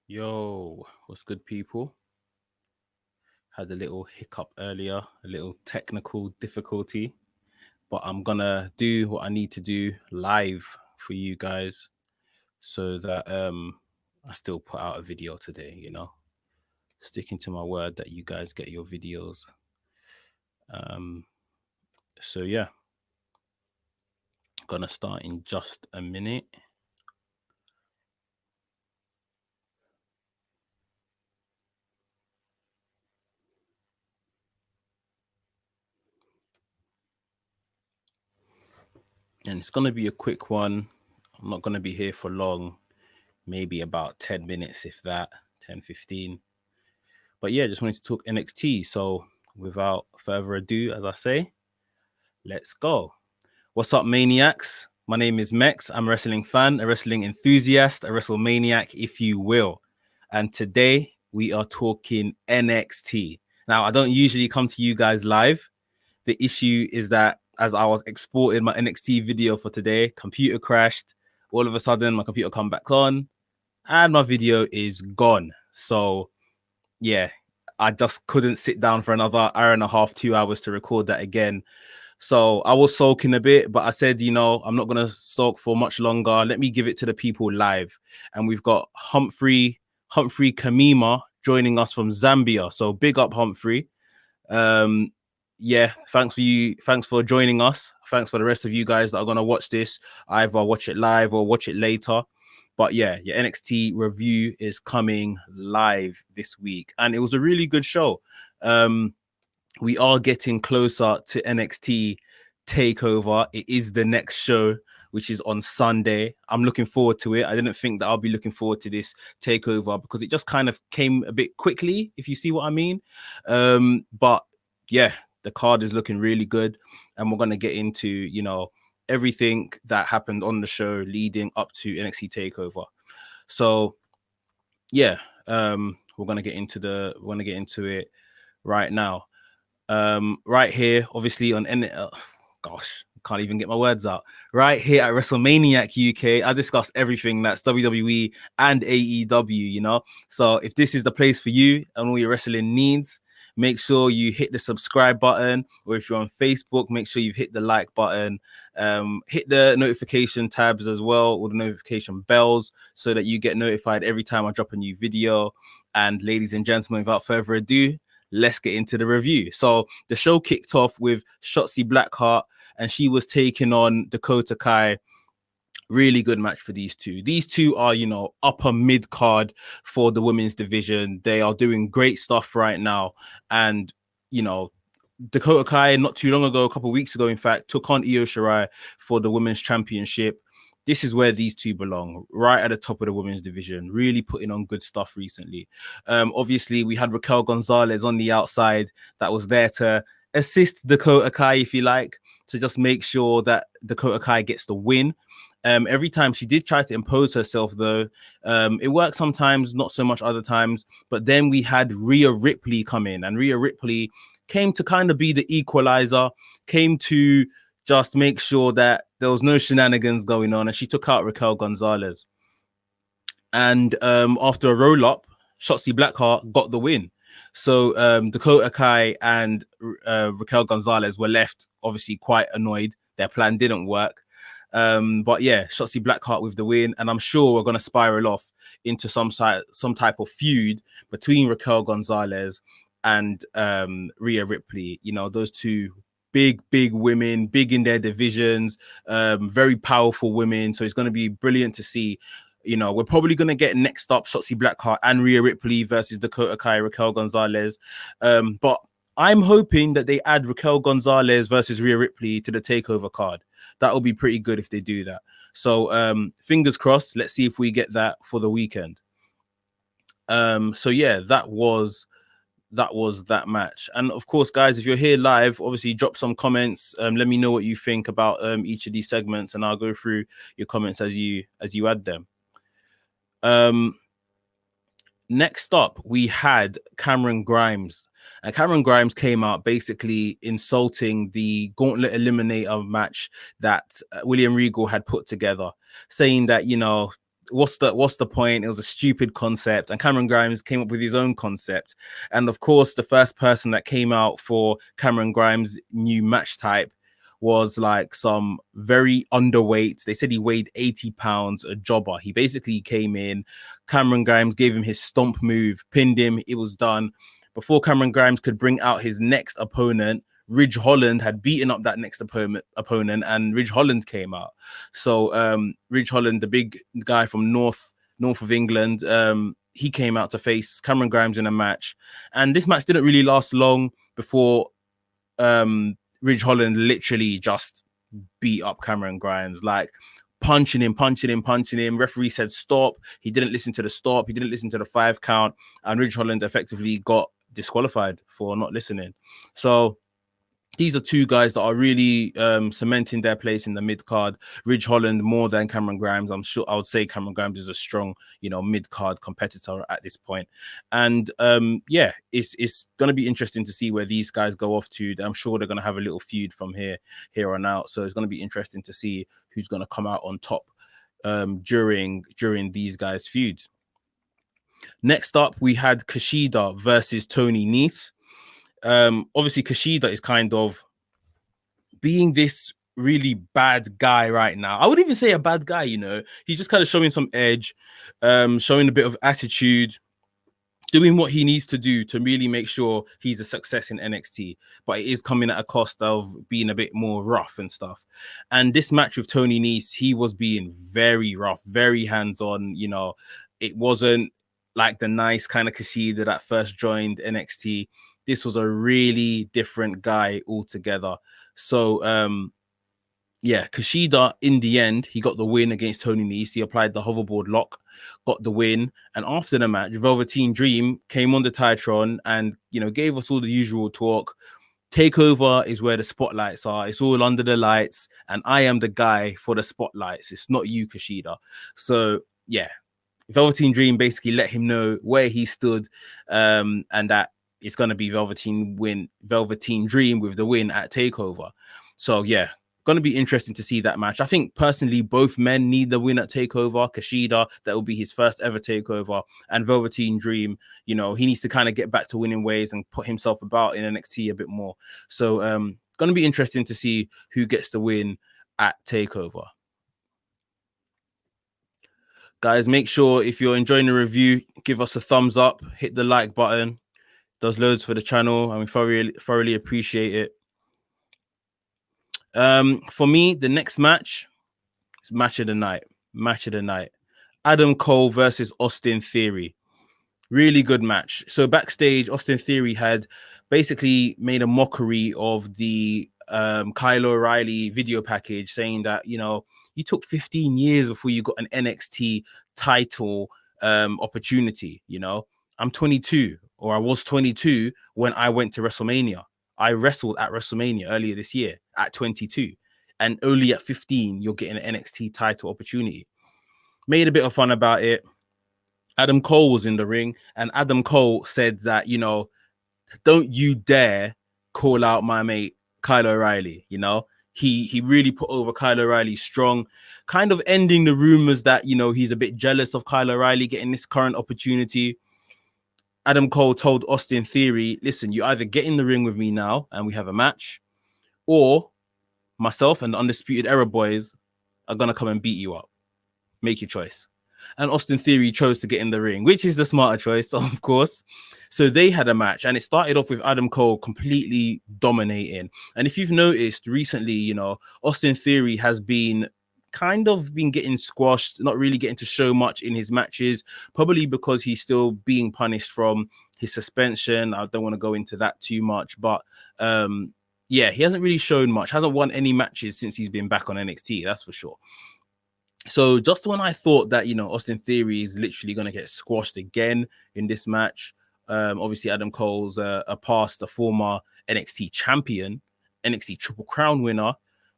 Yo, what's good, people? Had a little hiccup earlier, a little technical difficulty, but I'm gonna do what I need to do live for you guys so that I still put out a video today, sticking to my word that you guys get your videos. Um, so yeah, gonna start in just a minute. And it's gonna be a quick one. I'm not gonna be here for long, maybe about 10 minutes, if that, 10-15. But yeah, just wanted to talk NXT. So without further ado, as I say, let's go. What's up, maniacs? My name is Mex. I'm a wrestling fan, a wrestling enthusiast, a WrestleManiac, if you will. And today we are talking NXT. Now, I don't usually come to you guys live. The issue is that as I was exporting my NXT video for today, computer crashed. All of a sudden, my computer come back on and my video is gone. So yeah, I just couldn't sit down for another hour and a half, 2 hours to record that again. So I was sulking a bit, but I said, I'm not going to sulk for much longer. Let me give it to the people live. And we've got Humphrey Kamima joining us from Zambia. So big up, Humphrey. Yeah, thanks for joining us. Thanks for the rest of you guys that are going to watch this, either watch it live or watch it later. But yeah, your NXT review is coming live this week, and it was a really good show. We are getting closer to NXT Takeover. It is the next show, which is on Sunday. I'm looking forward to it. I didn't think that I'll be looking forward to this Takeover because it just kind of came a bit quickly, if you see what I mean. But yeah, the card is looking really good, and we're gonna get into everything that happened on the show leading up to NXT Takeover. So yeah, we're gonna get into it right now. Right here, obviously on gosh, can't even get my words out. Right here at WrestleManiac UK, I discuss everything that's WWE and AEW. So if this is the place for you and all your wrestling needs, make sure you hit the subscribe button, or if you're on Facebook, make sure you've hit the like button. Hit the notification tabs as well, or the notification bells, so that you get notified every time I drop a new video. And ladies and gentlemen, without further ado, let's get into the review. So the show kicked off with Shotzi Blackheart, and she was taking on Dakota Kai. Really good match for these two. These two are, upper mid card for the women's division. They are doing great stuff right now. And, Dakota Kai, not too long ago, a couple of weeks ago, in fact, took on Io Shirai for the women's championship. This is where these two belong, right at the top of the women's division, really putting on good stuff recently. Obviously, we had Raquel Gonzalez on the outside that was there to assist Dakota Kai, if you like, to just make sure that Dakota Kai gets the win. Every time she did try to impose herself, though, it worked sometimes, not so much other times. But then we had Rhea Ripley come in, and Rhea Ripley came to kind of be the equalizer, came to just make sure that there was no shenanigans going on, and she took out Raquel Gonzalez. And after a roll-up, Shotzi Blackheart got the win. So Dakota Kai and Raquel Gonzalez were left, obviously, quite annoyed. Their plan didn't work. But yeah, Shotzi Blackheart with the win, and I'm sure we're going to spiral off into some type of feud between Raquel Gonzalez and Rhea Ripley. Those two big women, big in their divisions, very powerful women. So it's going to be brilliant to see. We're probably going to get next up Shotzi Blackheart and Rhea Ripley versus Dakota Kai, Raquel Gonzalez. But I'm hoping that they add Raquel Gonzalez versus Rhea Ripley to the Takeover card. That will be pretty good if they do that. So fingers crossed. Let's see if we get that for the weekend. So yeah, that was that match. And of course, guys, if you're here live, obviously drop some comments. Let me know what you think about each of these segments, and I'll go through your comments as you add them. Next up, we had Cameron Grimes. And Cameron Grimes came out basically insulting the Gauntlet Eliminator match that William Regal had put together, saying that, what's the point? It was a stupid concept, and Cameron Grimes came up with his own concept. And of course, the first person that came out for Cameron Grimes' new match type was like some very underweight. They said he weighed 80 pounds, a jobber. He basically came in, Cameron Grimes gave him his stomp move, pinned him, it was done. Before Cameron Grimes could bring out his next opponent, Ridge Holland had beaten up that next opponent, and Ridge Holland came out. So Ridge Holland, the big guy from north of England, he came out to face Cameron Grimes in a match. And this match didn't really last long before Ridge Holland literally just beat up Cameron Grimes, like punching him. Referee said stop. He didn't listen to the stop. He didn't listen to the 5 count. And Ridge Holland effectively got disqualified for not listening. So these are two guys that are really cementing their place in the mid card. Ridge Holland more than Cameron Grimes. I'm sure I would say Cameron Grimes is a strong, mid card competitor at this point. And yeah, it's going to be interesting to see where these guys go off to. I'm sure they're going to have a little feud from here on out. So it's going to be interesting to see who's going to come out on top during these guys' feud. Next up, we had Kushida versus Tony Nese. Obviously Kushida is kind of being this really bad guy right now. I wouldn't even say a bad guy, he's just kind of showing some edge, showing a bit of attitude, doing what he needs to do to really make sure he's a success in NXT, but it is coming at a cost of being a bit more rough and stuff. And this match with Tony Nese, he was being very rough, very hands-on. It wasn't like the nice kind of Kushida that first joined NXT. This was a really different guy altogether. So, yeah, Kushida, in the end, he got the win against Tony Nese. He applied the hoverboard lock, got the win. And after the match, Velveteen Dream came on the Titron and, gave us all the usual talk. Takeover is where the spotlights are. It's all under the lights. And I am the guy for the spotlights. It's not you, Kushida. So, yeah, Velveteen Dream basically let him know where he stood, and that it's going to be Velveteen Dream with the win at Takeover. So, yeah, going to be interesting to see that match. I think, personally, both men need the win at Takeover. Kushida, that will be his first ever Takeover. And Velveteen Dream, he needs to kind of get back to winning ways and put himself about in NXT a bit more. So, going to be interesting to see who gets the win at Takeover. Guys, make sure if you're enjoying the review, give us a thumbs up, hit the like button. Does loads for the channel, and we thoroughly appreciate it. For me, the next match is match of the night. Adam Cole versus Austin Theory. Really good match. So backstage, Austin Theory had basically made a mockery of the Kyle O'Reilly video package, saying that, you took 15 years before you got an NXT title opportunity. I'm 22, or I was 22 when I went to WrestleMania. I wrestled at WrestleMania earlier this year at 22, and only at 15, you're getting an NXT title opportunity. Made a bit of fun about it. Adam Cole was in the ring, and Adam Cole said that, don't you dare call out my mate Kyle O'Reilly. He really put over Kyle O'Reilly strong, kind of ending the rumors that, he's a bit jealous of Kyle O'Reilly getting this current opportunity. Adam Cole told Austin Theory, listen, you either get in the ring with me now and we have a match, or myself and the Undisputed Era boys are going to come and beat you up. Make your choice. And Austin Theory chose to get in the ring, which is the smarter choice, of course. So they had a match, and it started off with Adam Cole completely dominating. And if you've noticed recently, Austin Theory has been getting squashed, not really getting to show much in his matches, probably because he's still being punished from his suspension. I don't want to go into that too much, but yeah, he hasn't really shown much, hasn't won any matches since he's been back on NXT, that's for sure. So just when I thought that, Austin Theory is literally going to get squashed again in this match, obviously Adam Cole's a former NXT champion, NXT Triple Crown winner,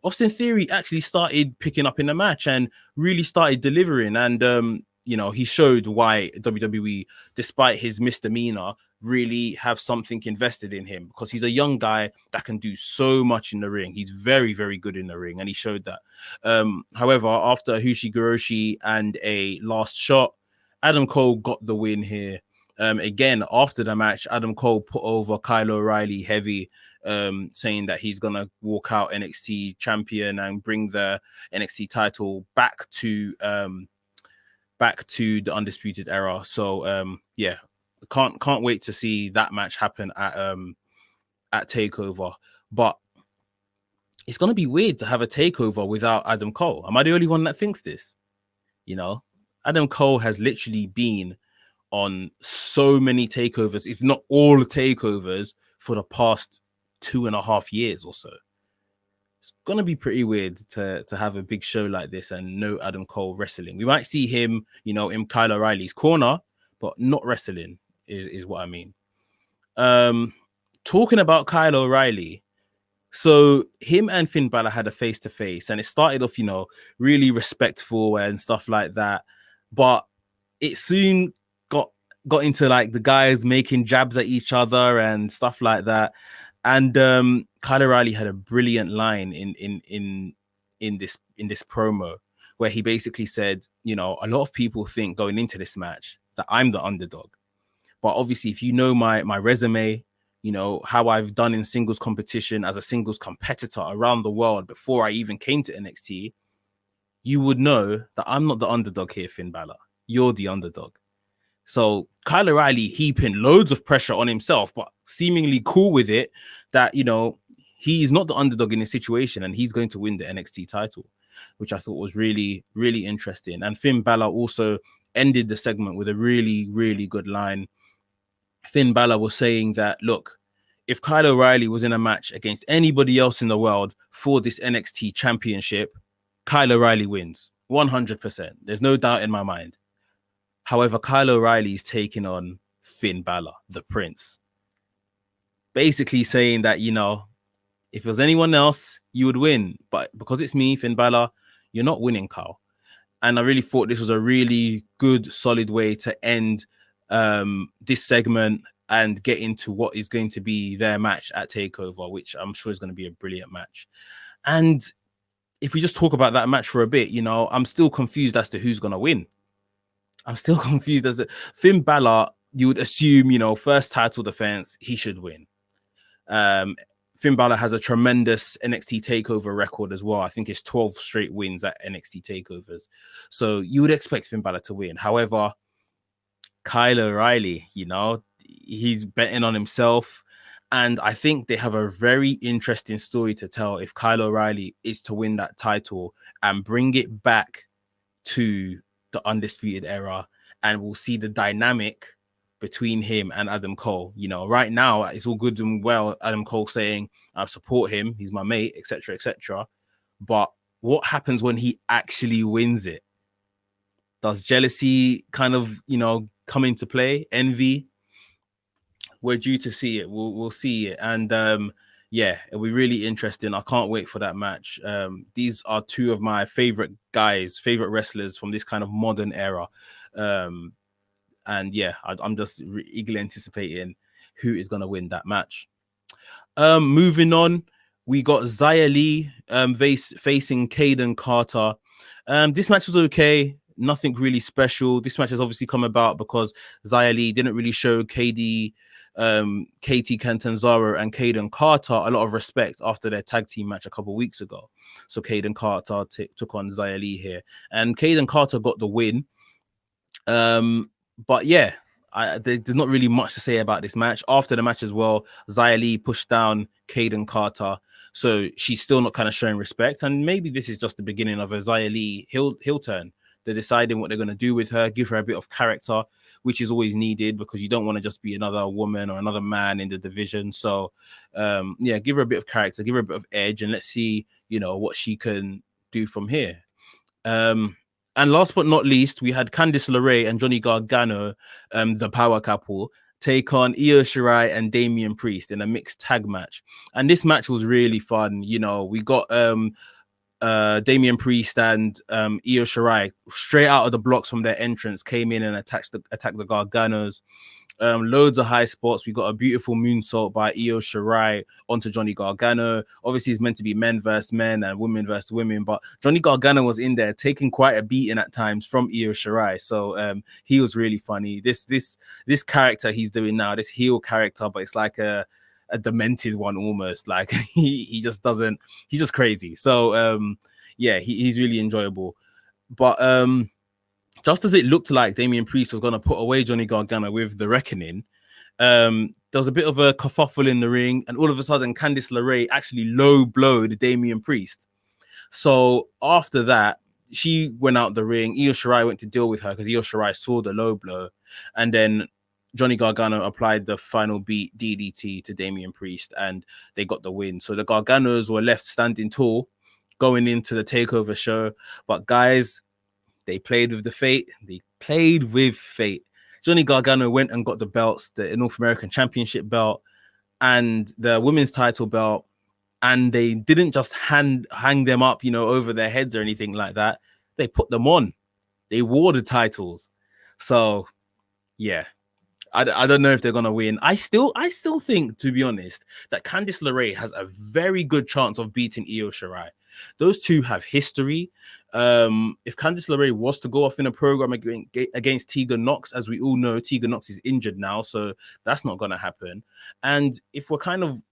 Austin Theory actually started picking up in the match and really started delivering. And you know, he showed why WWE, despite his misdemeanor, really have something invested in him, because he's a young guy that can do so much in the ring. He's very, very good in the ring, and he showed that. However, after Hushi and a last shot, Adam Cole got the win here. Again, after the match, Adam Cole put over Kyle O'Reilly heavy, saying that he's gonna walk out NXT champion and bring the NXT title back to the Undisputed Era. So yeah, can't wait to see that match happen at Takeover. But it's gonna be weird to have a Takeover without Adam Cole. Am I the only one that thinks this? You know, Adam Cole has literally been on so many takeovers, if not all takeovers, for the past 2.5 years or so. It's gonna be pretty weird to have a big show like this and no Adam Cole wrestling. We might see him, you know, in Kyle O'Reilly's corner, but not wrestling is what I mean. Talking about Kyle O'Reilly, so him and Finn Balor had a face-to-face, and it started off, you know, really respectful and stuff like that, but it soon got into like the guys making jabs at each other and stuff like that. And Kyle O'Reilly had a brilliant line in this promo where he basically said, you know, a lot of people think going into this match that I'm the underdog, but obviously if you know my resume, you know how I've done in singles competition as a singles competitor around the world before I even came to NXT, you would know that I'm not the underdog here, Finn Balor. You're the underdog. So Kyle O'Reilly heaping loads of pressure on himself, but seemingly cool with it, that, you know, he's not the underdog in this situation and he's going to win the NXT title, which I thought was really, really interesting. And Finn Balor also ended the segment with a really, really good line. Finn Balor was saying that, look, if Kyle O'Reilly was in a match against anybody else in the world for this NXT championship, Kyle O'Reilly wins 100%. There's no doubt in my mind. However, Kyle O'Reilly is taking on Finn Balor, the Prince. Basically saying that, you know, if it was anyone else, you would win. But because it's me, Finn Balor, you're not winning, Kyle. And I really thought this was a really good, solid way to end this segment and get into what is going to be their match at TakeOver, which I'm sure is going to be a brilliant match. And if we just talk about that match for a bit, you know, I'm still confused as to who's going to win. I'm still confused as to Finn Balor. You would assume, you know, first title defense, he should win. Finn Balor has a tremendous NXT TakeOver record as well. I think it's 12 straight wins at NXT TakeOvers. So you would expect Finn Balor to win. However, Kyle O'Reilly, you know, he's betting on himself. And I think they have a very interesting story to tell if Kyle O'Reilly is to win that title and bring it back to the Undisputed Era, and we'll see the dynamic between him and Adam Cole. You know, right now it's all good and well, Adam Cole saying I support him, he's my mate, etc., etc. But what happens when he actually wins it? Does jealousy kind of, you know, come into play? Envy? We're due to see it. We'll see it. And yeah, it'll be really interesting. I can't wait for that match. These are two of my favorite guys, favorite wrestlers from this kind of modern era. And yeah, I'm just eagerly anticipating who is going to win that match. Moving on, we got Xia Li facing Caden Carter. This match was okay. Nothing really special. This match has obviously come about because Xia Li didn't really show KT Catanzaro and Caden Carter a lot of respect after their tag team match a couple of weeks ago. So Caden Carter took on Xia Li here, and Caden Carter got the win. But yeah, there's not really much to say about this match. After the match as well, Xia Li pushed down Caden Carter, so she's still not kind of showing respect. And maybe this is just the beginning of a Xia Li heel turn. They're deciding what they're going to do with her, give her a bit of character, which is always needed because you don't want to just be another woman or another man in the division. So, yeah, give her a bit of character, give her a bit of edge, and let's see, you know, what she can do from here. And last but not least, we had Candice LeRae and Johnny Gargano, the power couple, take on Io Shirai and Damian Priest in a mixed tag match. And this match was really fun. You know, we got Damian Priest and Io Shirai straight out of the blocks from their entrance came in and attacked the Garganos. Loads of high spots. We got a beautiful moonsault by Io Shirai onto Johnny Gargano. Obviously, it's meant to be men versus men and women versus women, but Johnny Gargano was in there taking quite a beating at times from Io Shirai. So he was really funny. This character he's doing now, this heel character, but it's like a demented one almost. Like he just doesn't. He's just crazy. So yeah, he's really enjoyable. But just as it looked like Damian Priest was going to put away Johnny Gargano with the Reckoning, there was a bit of a kerfuffle in the ring, and all of a sudden, Candice LeRae actually low blowed Damian Priest. So after that, she went out the ring. Io Shirai went to deal with her because Io Shirai saw the low blow, and then Johnny Gargano applied the final beat DDT to Damian Priest, and they got the win. So the Garganos were left standing tall going into the takeover show. But guys, they played with the fate. They played with fate. Johnny Gargano went and got the belts, the North American Championship belt and the women's title belt. And they didn't just hang them up, you know, over their heads or anything like that. They put them on. They wore the titles. So, yeah. I don't know if they're going to win. I still think, to be honest, that Candice LeRae has a very good chance of beating Io Shirai. Those two have history. If Candice LeRae was to go off in a program against Tegan Nox, as we all know, Tegan Nox is injured now, so that's not going to happen. And if we're kind of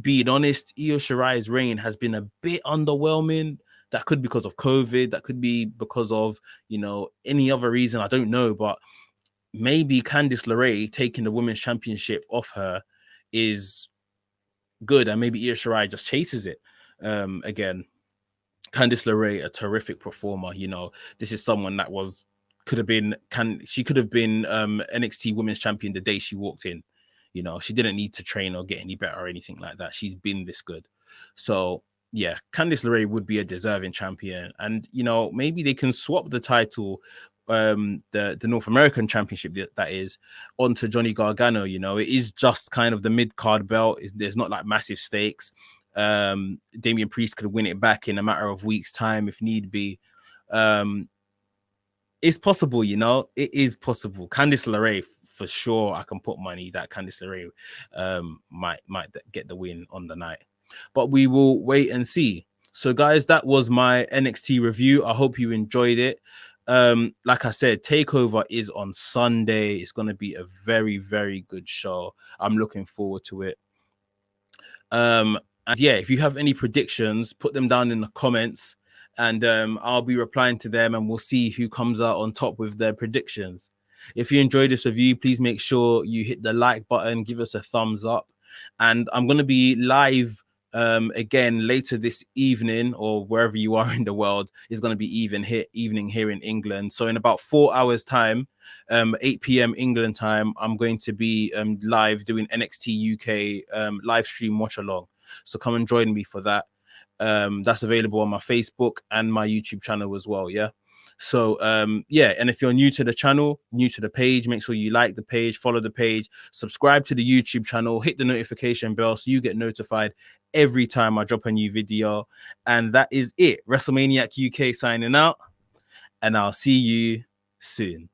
being honest, Io Shirai's reign has been a bit underwhelming. That could be because of COVID. That could be because of, you know, any other reason. I don't know, but maybe Candice LeRae taking the women's championship off her is good, and maybe Io Shirai just chases it again. Candice LeRae, a terrific performer. You know, this is someone that could have been NXT Women's Champion the day she walked in. You know, she didn't need to train or get any better or anything like that. She's been this good. So yeah, Candice LeRae would be a deserving champion, and you know, maybe they can swap the title, the North American Championship that is, onto Johnny Gargano. You know, it is just kind of the mid-card belt. There's not like massive stakes. Damian Priest could win it back in a matter of weeks' time if need be. It's possible, you know, it is possible. Candice LeRae, for sure, I can put money that Candice LeRae might get the win on the night. But we will wait and see. So, guys, that was my NXT review. I hope you enjoyed it. Like I said, Takeover is on Sunday. It's going to be a very, very good show. I'm looking forward to it. And yeah, if you have any predictions, put them down in the comments, and I'll be replying to them, and we'll see who comes out on top with their predictions. If you enjoyed this review, please make sure you hit the like button, give us a thumbs up, and I'm going to be live again later this evening, or wherever you are in the world. Is going to be evening here in England. So in about 4 hours time, 8 p.m. England time, I'm going to be live doing NXT UK live stream watch along. So come and join me for that. That's available on my Facebook and my YouTube channel as well. Yeah. So yeah, and if you're new to the channel, new to the page, make sure you like the page, follow the page, subscribe to the YouTube channel, hit the notification bell so you get notified every time I drop a new video. And that is it. WrestleManiac UK signing out, and I'll see you soon.